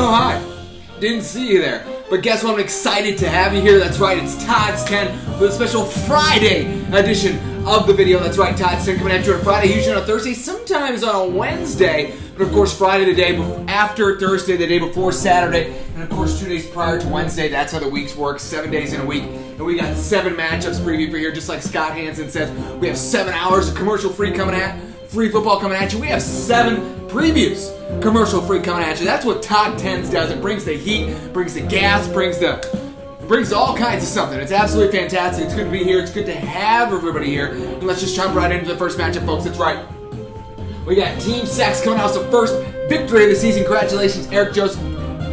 Oh, hi. Didn't see you there. But guess what? I'm excited to have you here. That's right, it's Todd's 10 with a special Friday edition of the video. That's right, Todd's 10 coming at you on Friday, usually on a Thursday, sometimes on a Wednesday. But of course, Friday the day after Thursday, the day before Saturday, and of course 2 days prior to Wednesday. That's how the weeks work, 7 days in a week. And we got 7 matchups preview for here, just like Scott Hansen says. We have 7 hours of commercial-free free football coming at you. We have 7 previews, commercial-free coming at you. That's what Todd 10s does. It brings the heat, brings the gas, brings all kinds of something. It's absolutely fantastic. It's good to be here. It's good to have everybody here. And let's just jump right into the first matchup, folks. That's right. We got Team Sex coming out with the first victory of the season. Congratulations, Eric Joseph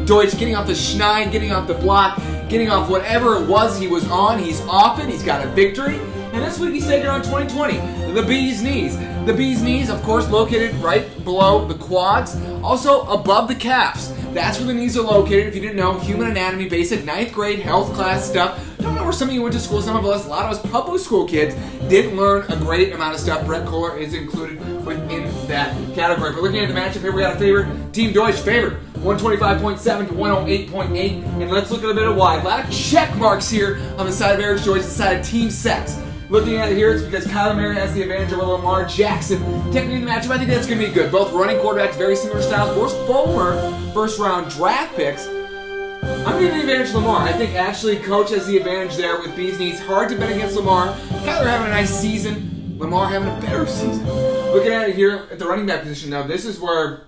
Deutsch, getting off the schneid, getting off the block, getting off whatever it was he was on. He's off it. He's got a victory. And this week he's taking on 2020, the Bee's Knees. The Bee's Knees, of course, located right below the quads, also above the calves. That's where the knees are located. If you didn't know, human anatomy, basic 9th grade health class stuff. Don't know where some of you went to school. Some of us, a lot of us public school kids, didn't learn a great amount of stuff. Brett Kohler is included within that category. But looking at the matchup here, we got a favorite. Team Deutsch favored 125.7 to 108.8. And let's look at a bit of wide. A lot of check marks here on the side of Eric Deutsch, the side of Team Sex. Looking at it here, it's because Kyler Murray has the advantage over Lamar Jackson. Technically in the matchup, I think that's going to be good. Both running quarterbacks, very similar styles. Both former first-round draft picks. I'm giving the advantage to Lamar. I think actually Coach has the advantage there with Bee's Knees. Hard to bet against Lamar. Kyler having a nice season. Lamar having a better season. Looking at it here at the running back position now, this is where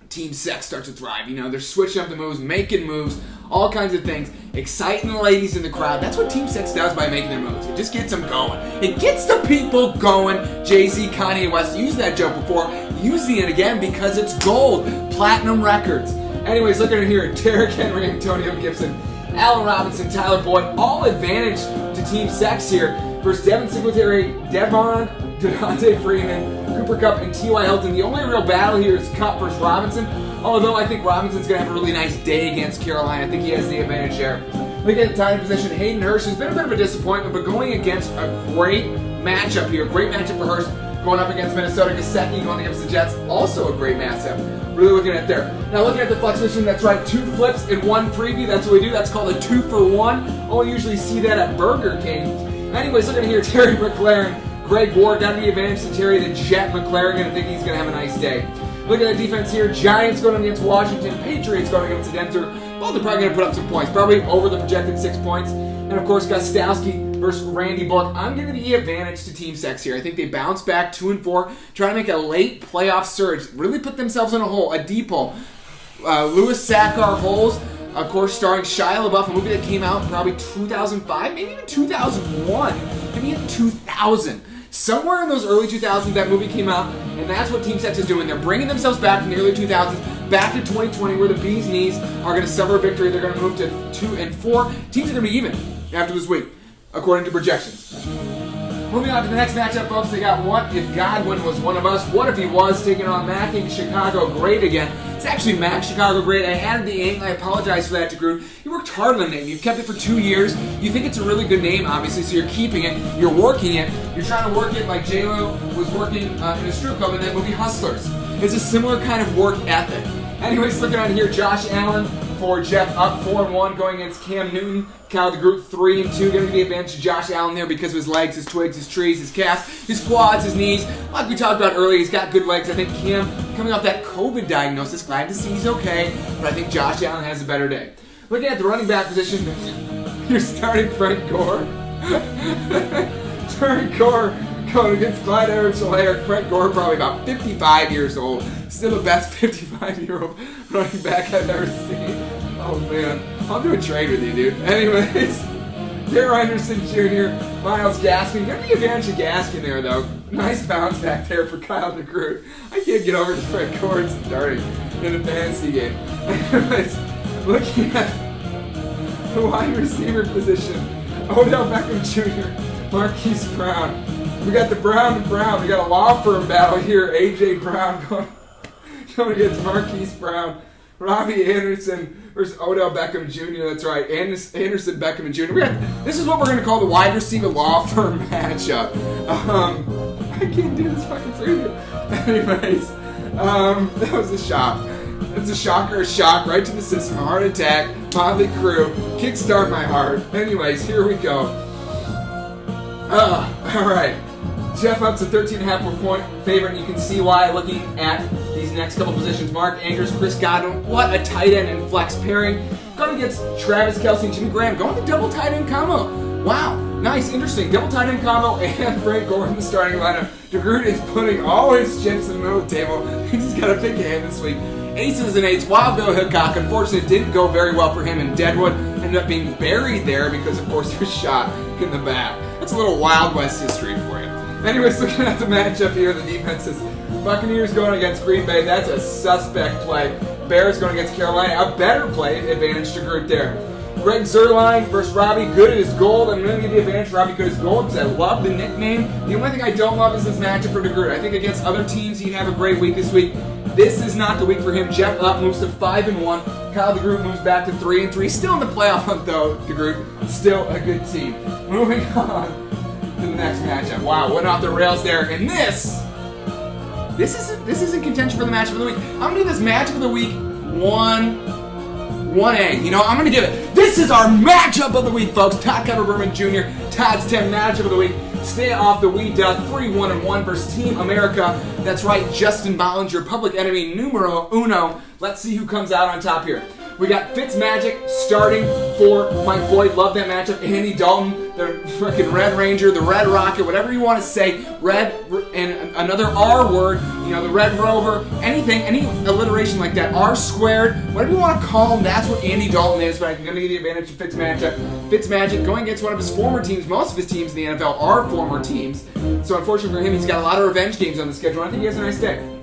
Team Sex starts to thrive. You know, they're switching up the moves, making moves, all kinds of things, exciting the ladies in the crowd. That's what Team Sex does by making their moves. It just gets them going. It gets the people going. Jay-Z, Kanye West used that joke before, using it again because it's gold. Platinum records. Anyways, looking at here, Derrick Henry, Antonio Gibson, Allen Robinson, Tyler Boyd, all advantage to Team Sex here. Versus Devin Singletary, Devon, Devontae Freeman, Cooper Kupp, and T.Y. Hilton. The only real battle here is Kupp versus Robinson, although I think Robinson's going to have a really nice day against Carolina. I think he has the advantage there. Looking at the tight end position, Hayden Hurst has been a bit of a disappointment, but going against a great matchup here. Great matchup for Hurst. Going up against Minnesota, Gesicki going against the Jets. Also a great matchup. Really looking at there. Now looking at the flex position, that's right, 2 flips in 1 preview. That's what we do. That's called a 2-for-1. Only usually see that at Burger King. Anyways, looking here, Terry McLaurin, Greg Ward, got the advantage to Terry the Jet McLaurin. I think he's going to have a nice day. Looking at the defense here, Giants going against Washington, Patriots going against the Denver. Both are probably going to put up some points, probably over the projected 6 points. And of course, Gostowski versus Randy Bullock. I'm giving the advantage to Team Sex here. I think they bounce back 2-4, trying to make a late playoff surge, really put themselves in a hole, a deep hole. Louis Sackar Holes. Of course, starring Shia LaBeouf, a movie that came out probably 2005, maybe even 2001, maybe even 2000. Somewhere in those early 2000s, that movie came out, and that's what Team Sex is doing. They're bringing themselves back from the early 2000s, back to 2020, where the Bee's Knees are going to suffer a victory. They're going to move to 2-4. Teams are going to be even after this week, according to projections. Moving on to the next matchup, folks, they got What If Godwin Was One of Us? What if he was taking on Mac Chicago Great again? It's actually Mac Chicago Great. I added the ink. I apologize for that to Groot. You worked hard on the name. You've kept it for 2 years. You think it's a really good name, obviously, so you're keeping it. You're working it. You're trying to work it like J-Lo was working in a strip club in that movie Hustlers. It's a similar kind of work ethic. Anyways, looking on here, Josh Allen for Jeff up 4-1 going against Cam Newton. Kyle the Group 3-2. Going to be the advantage to Josh Allen there because of his legs, his twigs, his trees, his calves, his quads, his knees. Like we talked about earlier, he's got good legs. I think Cam, coming off that COVID diagnosis, glad to see he's okay, but I think Josh Allen has a better day. Looking at the running back position, you're starting Frank Gore. Frank Gore going against Clyde Edwards-Helaire. Frank Gore, probably about 55 years old. Still the best 55-year-old running back I've ever seen. Oh, man. I'll do a trade with you, dude. Anyways, Darrell Henderson Jr., Myles Gaskin. Give me the advantage of Gaskin there, though. Nice bounce back there for Kyle DeGroot. I can't get over to Frank Gore starting in a fantasy game. Anyways, looking at the wide receiver position, Odell Beckham Jr., Marquise Brown. We got the Brown and Brown. We got a law firm battle here. A.J. Brown going against Marquise Brown. Robbie Anderson versus Odell Beckham Jr. That's right, Anderson, Beckham, and Jr. This is what we're going to call the wide receiver law firm matchup. I can't do this fucking preview. Anyways, that was a shot. It's a shocker, a shock, right to the system, a heart attack, Motley Crue, kickstart my heart. Anyways, here we go. Alright. Jeff Up's a 13.5 point favorite, and you can see why looking at these next couple positions. Mark Andrews, Chris Godwin, what a tight end and flex pairing. Going against Travis Kelce and Jimmy Graham, going with the double tight end combo. Wow, nice, interesting. Double tight end combo and Frank Gore in the starting lineup. DeGroot is putting all his chips in the middle of the table. He's got a big hand this week. Aces and eights, Wild Bill Hickok. Unfortunately, it didn't go very well for him in Deadwood. Ended up being buried there because, of course, he was shot in the back. That's a little Wild West history for you. Anyways, looking at the matchup here, the defenses. Buccaneers going against Green Bay. That's a suspect play. Bears going against Carolina. A better play. Advantage to Groot there. Greg Zuerlein versus Robbie Good as Gold. I'm going to give the advantage to Robbie Good as Gold because I love the nickname. The only thing I don't love is this matchup for DeGroot. I think against other teams he'd have a great week this week. This is not the week for him. Jeff Up moves to 5-1. Kyle DeGroot moves back to 3-3. Still in the playoff hunt though, DeGroot. Still a good team. Moving on to the next matchup. Wow, went off the rails there. And this is in contention for the matchup of the week. I'm going to give this matchup of the week 1A. You know, I'm going to give it. This is our matchup of the week, folks. Todd Kiper Berman Jr. Todd's 10 matchup of the week. Stay off the weed. 3-1-1 versus Team America. That's right, Justin Bollinger, public enemy numero uno. Let's see who comes out on top here. We got Fitzmagic starting for Mike Boyd. Love that matchup. Andy Dalton, the freaking Red Ranger, the Red Rocket, whatever you want to say. Red and another R word, you know, the Red Rover, anything, any alliteration like that. R squared, whatever you want to call him, that's what Andy Dalton is. But I'm going to give you the advantage of Fitzmagic going against one of his former teams. Most of his teams in the NFL are former teams. So unfortunately for him, he's got a lot of revenge games on the schedule. I think he has a nice day.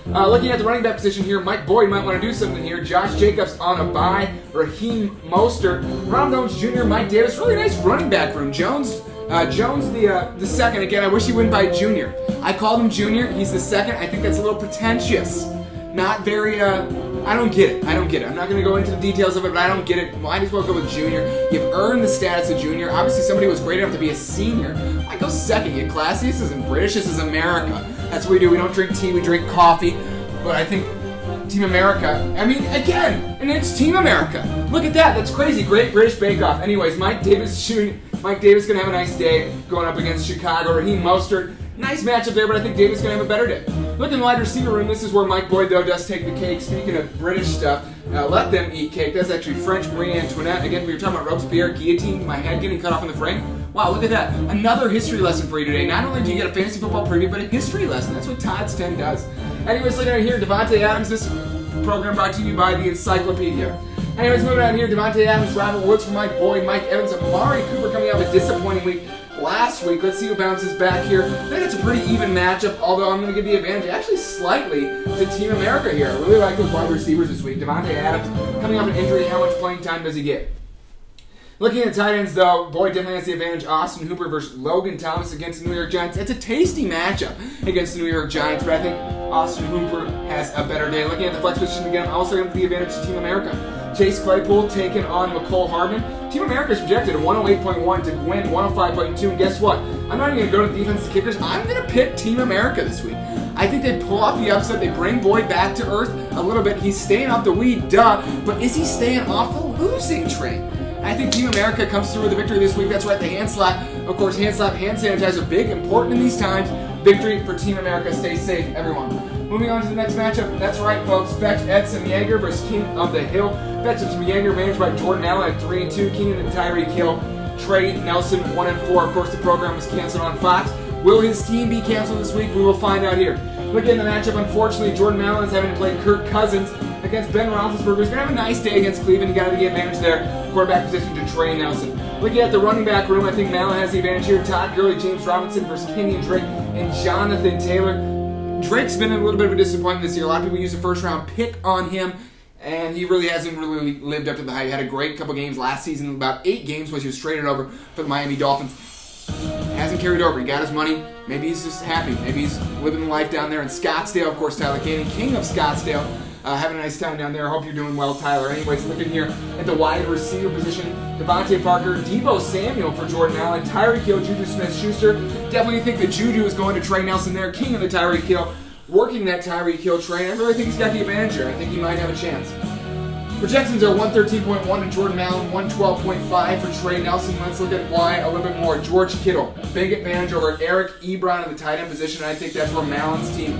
Looking at the running back position here, Mike Boyd might want to do something here. Josh Jacobs on a bye. Raheem Mostert. Ron Jones Jr., Mike Davis. Really nice running back room. Jones the second. Again, I wish he wouldn't buy Junior. I called him Junior. He's the second. I think that's a little pretentious. Not very, I don't get it. I'm not going to go into the details of it, but I don't get it. Might as well go with Junior. You've earned the status of Junior. Obviously, somebody was great enough to be a senior. Why go second? You classy. This isn't British. This is America. That's what we do. We don't drink tea. We drink coffee. But I think Team America, I mean, again, and it's Team America. Look at that. That's crazy. Great British Bake Off. Anyways, Mike Davis going to have a nice day going up against Chicago. Raheem Mostert. Nice matchup there, but I think Davis is going to have a better day. Look in the wide receiver room. This is where Mike Boyd, though, does take the cake. Speaking of British stuff, let them eat cake. That's actually French Marie Antoinette. Again, we were talking about Robespierre, guillotine, my head getting cut off in the frame. Wow, look at that. Another history lesson for you today. Not only do you get a fantasy football preview, but a history lesson. That's what Todd's 10 does. Anyways, looking right here, Devontae Adams. This program brought to you by the Encyclopedia. Anyways, moving on here, Devontae Adams, Robert Woods for Mike Boyd, Mike Evans, Amari Cooper coming out of a disappointing week last week. Let's see who bounces back here. I think it's a pretty even matchup, although I'm going to give the advantage actually slightly to Team America here. I really like those wide receivers this week. Devontae Adams coming off an injury. How much playing time does he get? Looking at tight ends, though, Boyd definitely has the advantage. Austin Hooper versus Logan Thomas against the New York Giants. It's a tasty matchup against the New York Giants, but I think Austin Hooper has a better day. Looking at the flex position again, I'm also going to give the advantage to Team America. Chase Claypool taking on McCole Hardman. Team America is projected at 108.1 to win 105.2, and guess what? I'm not even going to go to the defensive kickers. I'm going to pick Team America this week. I think they pull off the upset. They bring Boyd back to earth a little bit. He's staying off the weed, duh, but is he staying off the losing train? I think Team America comes through with a victory this week. That's right, the hand slap. Of course, hand slap, hand sanitizer, big, important in these times. Victory for Team America. Stay safe, everyone. Moving on to the next matchup. That's right, folks. Fetch Edson Yeager versus King of the Hill. Fetch Edson Yeager managed by Jordan Allen at 3-2. Keenan and Tyreek Hill. Trey Nelson 1-4. Of course, the program was canceled on Fox. Will his team be canceled this week? We will find out here. Looking at the matchup, unfortunately, Jordan Allen is having to play Kirk Cousins against Ben Roethlisberger. He's going to have a nice day against Cleveland. You got to get advantage there. Quarterback position to Trey Nelson. Looking at the running back room, I think Allen has the advantage here. Todd Gurley, James Robinson versus Kenyon Drake and Jonathan Taylor. Drake's been a little bit of a disappointment this year. A lot of people use a first-round pick on him, and he really hasn't really lived up to the hype. He had a great couple games last season, about 8 games when he was traded over for the Miami Dolphins. Hasn't carried over. He got his money. Maybe he's just happy. Maybe he's living the life down there in Scottsdale. Of course, Tyler Cannon, king of Scottsdale, having a nice time down there. I hope you're doing well, Tyler. Anyways, looking here at the wide receiver position, Devontae Parker, Deebo Samuel for Jordan Allen, Tyreek Hill, Juju Smith-Schuster. Definitely think that Juju is going to Trey Nelson there, king of the Tyreek Hill. working that Tyreek Hill train. I really think he's got the advantage here. I think he might have a chance. Projections are 113.1 to Jordan Allen, 112.5 for Trey Nelson. Let's look at why a little bit more. George Kittle, big advantage over Eric Ebron in the tight end position. I think that's where Mallon's team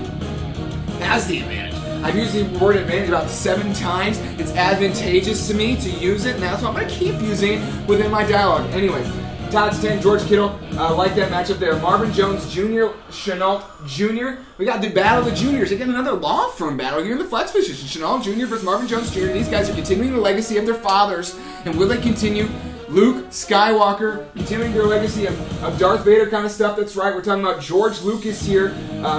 has the advantage. I've used the word advantage about 7 times. It's advantageous to me to use it, and that's why I'm going to keep using it within my dialogue. Anyways, Todd's 10, George Kittle, like that matchup there. Marvin Jones Jr., Chenault Jr. We got the battle of the juniors. Again, another law firm battle here in the flex position. Chenault Jr. versus Marvin Jones Jr. These guys are continuing the legacy of their fathers, and will they continue? Luke Skywalker, continuing their legacy of Darth Vader kind of stuff. That's right, we're talking about George Lucas here.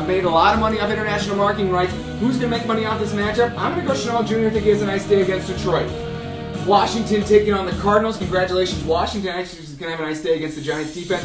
Made a lot of money off international marketing rights. Who's going to make money off this matchup? I'm going to go Chenault Jr. I think he has a nice day against Detroit. Washington taking on the Cardinals. Congratulations, Washington. Actually, is going to have a nice day against the Giants defense.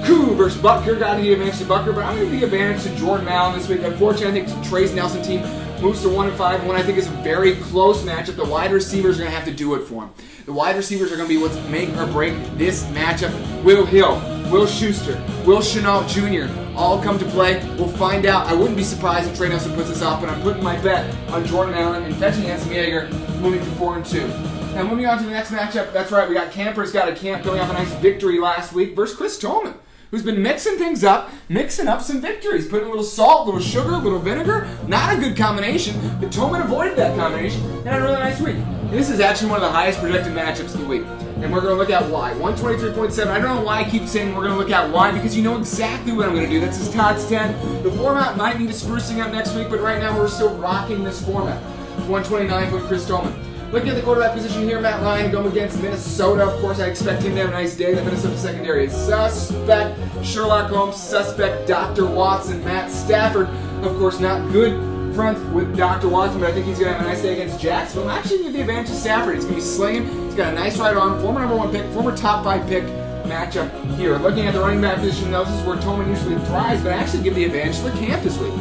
Koo versus Butker. Got to give advantage to Butker, but I'm going to give advantage to Jordan Allen this week. Unfortunately, I think Trey's Nelson team moves to 1-5. One I think is a very close matchup. The wide receivers are going to have to do it for him. The wide receivers are going to be what's make or break this matchup. Will Hill, Will Schuster, Will Chenault Jr. all come to play. We'll find out. I wouldn't be surprised if Trey Nelson puts this off, but I'm putting my bet on Jordan Allen and fetching Anthony Yeager, moving to 4-2. Now moving on to the next matchup, that's right, we got Camper's got a camp coming off a nice victory last week versus Chris Tolman, who's been mixing things up, mixing up some victories, putting a little salt, a little sugar, a little vinegar. Not a good combination, but Tolman avoided that combination and had a really nice week. And this is actually one of the highest projected matchups of the week. And we're going to look at why. 123.7. I don't know why I keep saying we're going to look at why, because you know exactly what I'm going to do. This is Todd's 10. The format might need a sprucing up next week, but right now we're still rocking this format. 129 with Chris Tolman. Looking at the quarterback position here, Matt Ryan going against Minnesota. Of course, I expect him to have a nice day. The Minnesota secondary is suspect. Sherlock Holmes, suspect. Dr. Watson, Matt Stafford. Of course, not good front with Dr. Watson, but I think he's going to have a nice day against Jacksonville. I'm actually going to give the advantage to Stafford. He's going to be slinging. He's got a nice right arm. Former number 1 pick, former top 5 pick matchup here. Looking at the running back position, though, this is where Tolman usually thrives, but I actually give the advantage to the camp this week.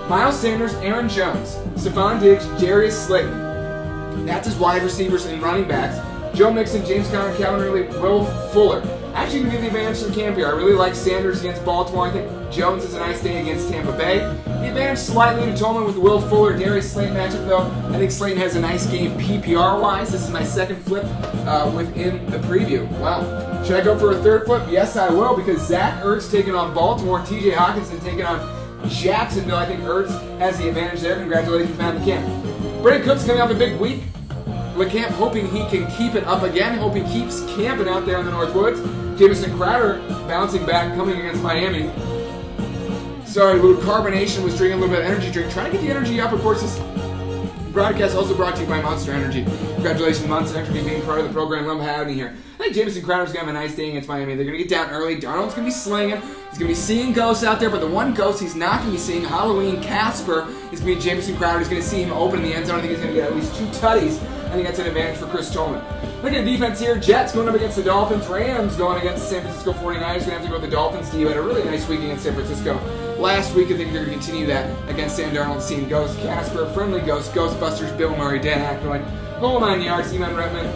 Miles Sanders, Aaron Jones, Stephon Diggs, Darius Slayton. That's his wide receivers and running backs. Joe Mixon, James Conner, Calvin Ridley, Will Fuller. Actually, going to give the advantage to the camp here. I really like Sanders against Baltimore. I think Jones has a nice day against Tampa Bay. The advantage slightly to Tolman with Will Fuller, Darius Slayton matchup, though. I think Slayton has a nice game PPR-wise. This is my second flip within the preview. Wow. Should I go for a third flip? Yes, I will, because Zach Ertz taking on Baltimore, TJ Hawkinson taking on Jacksonville. I think Ertz has the advantage there. Congratulations, Matt McCann. Brandon Cooks coming off a big week. LeCamp hoping he can keep it up again. Hoping he keeps camping out there in the Northwoods. Jamison Crowder bouncing back, coming against Miami. Sorry, a little carbonation was drinking a little bit of energy drink. Trying to get the energy up. Of course, this broadcast also brought to you by Monster Energy. Congratulations, Monster Energy, being part of the program. Love having you here. I think Jamison Crowder's going to have a nice day against Miami. They're going to get down early. Darnold's going to be slinging. He's going to be seeing ghosts out there, but the one ghost he's not going to be seeing, Halloween Casper, is going to be Jamison Crowder. He's going to see him open in the end zone. I think he's going to get at least 2 tutties. I think that's an advantage for Chris Tolman. Look at the defense here. Jets going up against the Dolphins. Rams going against the San Francisco 49ers. Going to have to go with the Dolphins team. Had a really nice week against San Francisco. Last week, I think they're going to continue that against Sam Darnold, seeing Ghost, Casper, Friendly Ghost, Ghostbusters, Bill Murray, Dan Aykroyd, Goal 9 yards, Eman Redman,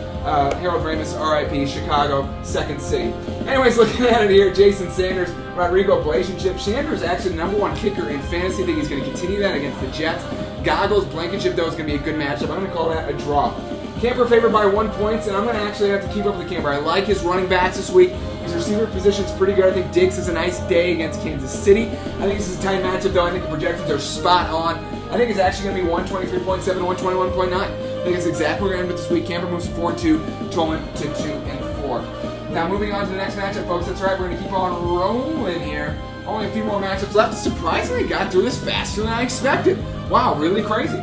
Harold Ramis, R.I.P., Chicago, Second City. Anyways, looking at it here, Jason Sanders, Rodrigo Blankenship. Sanders actually the number 1 kicker in fantasy. I think he's going to continue that against the Jets. Goggles, Blankenship, though, is going to be a good matchup. I'm going to call that a draw. Camper favored by 1 point, and I'm going to actually have to keep up with the Camper. I like his running backs this week. His receiver position's pretty good. I think Diggs has a nice day against Kansas City. I think this is a tight matchup, though. I think the projections are spot on. I think it's actually going to be 123.7 to 121.9. I think it's exactly where we're going to end with this week. Camper moves to 4-2, Tolman to 2-4. Now, moving on to the next matchup, folks. That's right, we're going to keep on rolling here. Only a few more matchups left. Surprisingly, got through this faster than I expected. Wow, really crazy.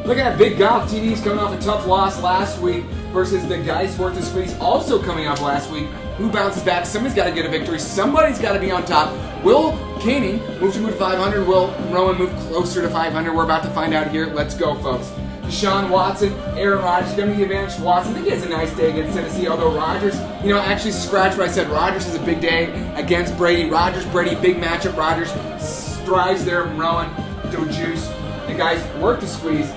Look at that big golf. TD's coming off a tough loss last week versus the Geist worth the squeeze, also coming off last week. Who bounces back? Somebody's got to get a victory. Somebody's got to be on top. Will Canning move to 500? Will Rowan move closer to 500? We're about to find out here. Let's go, folks. Deshaun Watson, Aaron Rodgers, going to be the advantage to Watson. I think he has a nice day against Tennessee, although Rodgers, actually scratched what I said. Rodgers has a big day against Brady. Rodgers-Brady, big matchup. Rodgers thrives there. Rowan, to juice. The guys work the squeeze.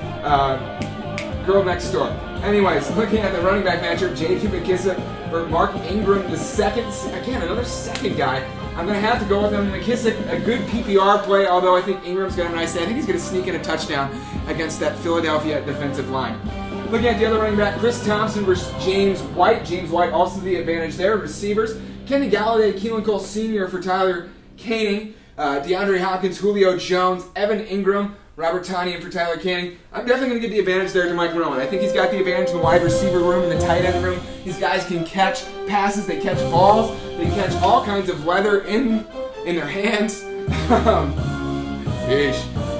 Girl next door. Anyways, looking at the running back matchup, J.P. McKissick for Mark Ingram, the second, again, another second guy I'm going to have to go with him. McKissick, a good PPR play, although I think Ingram's going to have a nice day. I think he's going to sneak in a touchdown against that Philadelphia defensive line. Looking at the other running back, Chris Thompson versus James White. James White also the advantage there. Receivers, Kenny Galladay, Keelan Cole Sr. for Tyler Koenig, DeAndre Hopkins, Julio Jones, Evan Ingram, Robert Tonyan for Tyler Koenig. I'm definitely going to give the advantage there to Mike Rowan. I think he's got the advantage in the wide receiver room and the tight end room. These guys can catch passes, they catch balls, they catch all kinds of leather in their hands.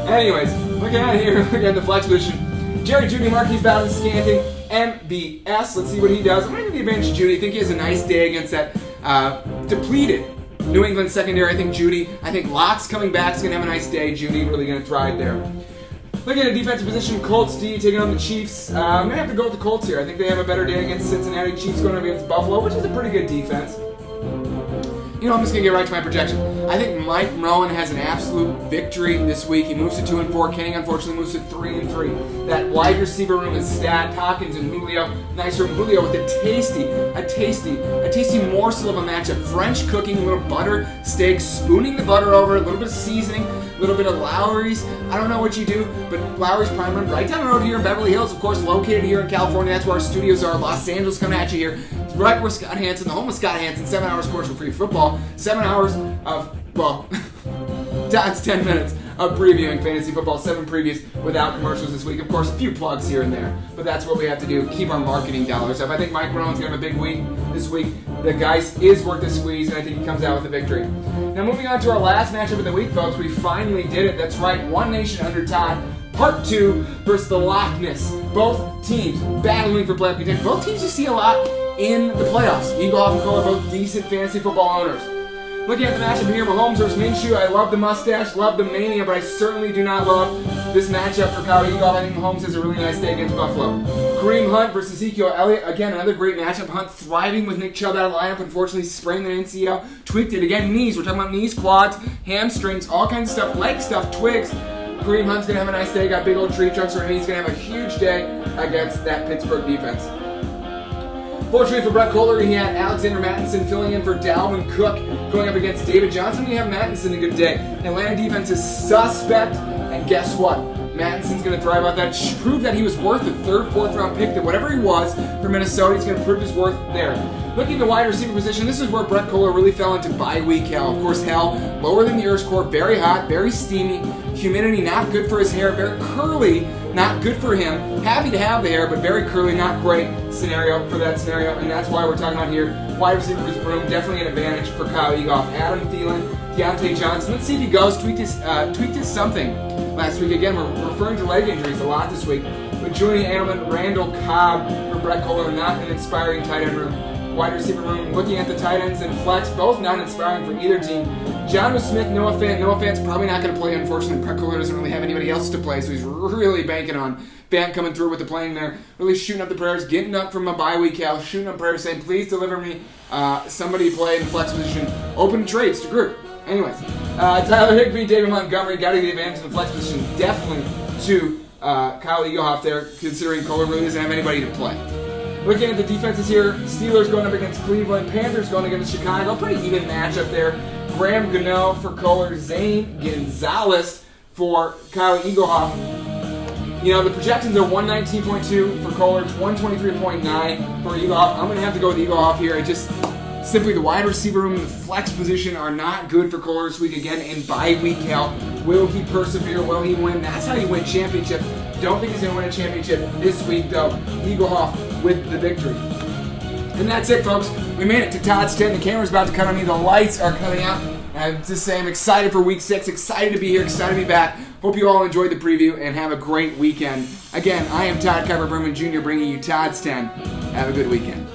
Anyways, looking at here, looking at the flex position. Jerry Jeudy, Marquise Valdez-Scantling, MBS. Let's see what he does. I'm going to give the advantage to Jeudy. I think he has a nice day against that depleted New England secondary. I think Locke's coming back. He's going to have a nice day. Jeudy really going to thrive there. Looking at the defensive position, Colts D taking on the Chiefs. I'm going to have to go with the Colts here. I think they have a better day against Cincinnati. Chiefs going up against Buffalo, which is a pretty good defense. You know, I'm just going to get right to my projection. I think Mike Rowan has an absolute victory this week. He moves to 2-4. Kenny, unfortunately, moves to 3-3. That wide receiver room is stacked. Hopkins and Julio. Nice room. Julio with a tasty morsel of a matchup. French cooking, a little butter steak, spooning the butter over, a little bit of seasoning, a little bit of Lowry's. I don't know what you do, but Lowry's Prime Rib right down the road here in Beverly Hills, of course, located here in California. That's where our studios are. Los Angeles coming at you here. It's right where Scott Hansen, the home of Scott Hansen, 7 hours commercial-free football, 7 hours of, well, Todd's 10 minutes of previewing fantasy football, 7 previews without commercials this week. Of course, a few plugs here and there, but that's what we have to do, keep our marketing dollars up. I think Mike Rowan's going to have a big week this week. The guys is worth the squeeze, and I think he comes out with a victory. Now, moving on to our last matchup of the week, folks, we finally did it. That's right, One Nation Under Todd, Part 2 versus the Loch Ness. Both teams battling for playoff contention. Both teams you see a lot in the playoffs. Eaglehoff and Cole are both decent fantasy football owners. Looking at the matchup here, Mahomes versus Minshew. I love the mustache, love the mania, but I certainly do not love this matchup for Kyle Eaglehoff. I think Mahomes has a really nice day against Buffalo. Kareem Hunt versus Ezekiel Elliott. Again, another great matchup. Hunt thriving with Nick Chubb out of the lineup. Unfortunately, sprained an NCL. Tweaked it again. Knees. We're talking about knees, quads, hamstrings, all kinds of stuff. Leg stuff, twigs. Kareem Hunt's going to have a nice day. Got big old tree trunks for him. He's going to have a huge day against that Pittsburgh defense. Fortunately for Brett Kohler, he had Alexander Mattinson filling in for Dalvin Cook going up against David Johnson. We have Mattinson a good day. Atlanta defense is suspect, and guess what? Mattinson's going to thrive out that. Prove that he was worth the 3rd, 4th round pick, that whatever he was for Minnesota, he's going to prove his worth there. Looking at the wide receiver position, this is where Brett Kohler really fell into bye week hell. Of course, hell, lower than the Earth's core, very hot, very steamy, humidity not good for his hair, very curly, not good for him. Happy to have the hair, but very curly, not great scenario for that scenario, and that's why we're talking about here. Wide receiver room, definitely an advantage for Kyle Eaglehoff. Adam Thielen, Deontay Johnson. Let's see if he goes. Tweaked his something last week. Again, we're referring to leg injuries a lot this week. But Julian Edelman, Randall Cobb for Brett Kohler, not an inspiring tight end room. Wide receiver room, looking at the tight ends and flex, both not inspiring for either team. Jonnu Smith, Noah Fant. Noah Fant's probably not going to play. Unfortunately, Brett Kohler doesn't really have anybody else to play, so he's really banking on Fant coming through with the playing there, really shooting up the prayers, getting up from a bye week hell, shooting up prayers, saying, please deliver me somebody to play in the flex position. Open trades to group. Anyways, Tyler Higbee, David Montgomery, got to get the advantage in the flex position. Definitely to Kyle Eaglehoff there, considering Kohler really doesn't have anybody to play. Looking at the defenses here, Steelers going up against Cleveland, Panthers going against Chicago. Pretty even matchup there. Graham Gano for Kohler, Zane Gonzalez for Kyle Eaglehoff. You know, the projections are 119.2 for Kohler, 123.9 for Eaglehoff. I'm going to have to go with Eaglehoff here. I just simply the wide receiver room and the flex position are not good for Kohler this week again in bye week hell. Will he persevere? Will he win? That's how you win championships. Don't think he's going to win a championship this week, though. Eaglehoff with the victory. And that's it, folks. We made it to Todd's 10. The camera's about to cut on me. The lights are cutting out. I'm just saying, I'm excited for week 6. Excited to be here. Excited to be back. Hope you all enjoyed the preview and have a great weekend. Again, I am Todd Kiper Berman Jr. bringing you Todd's 10. Have a good weekend.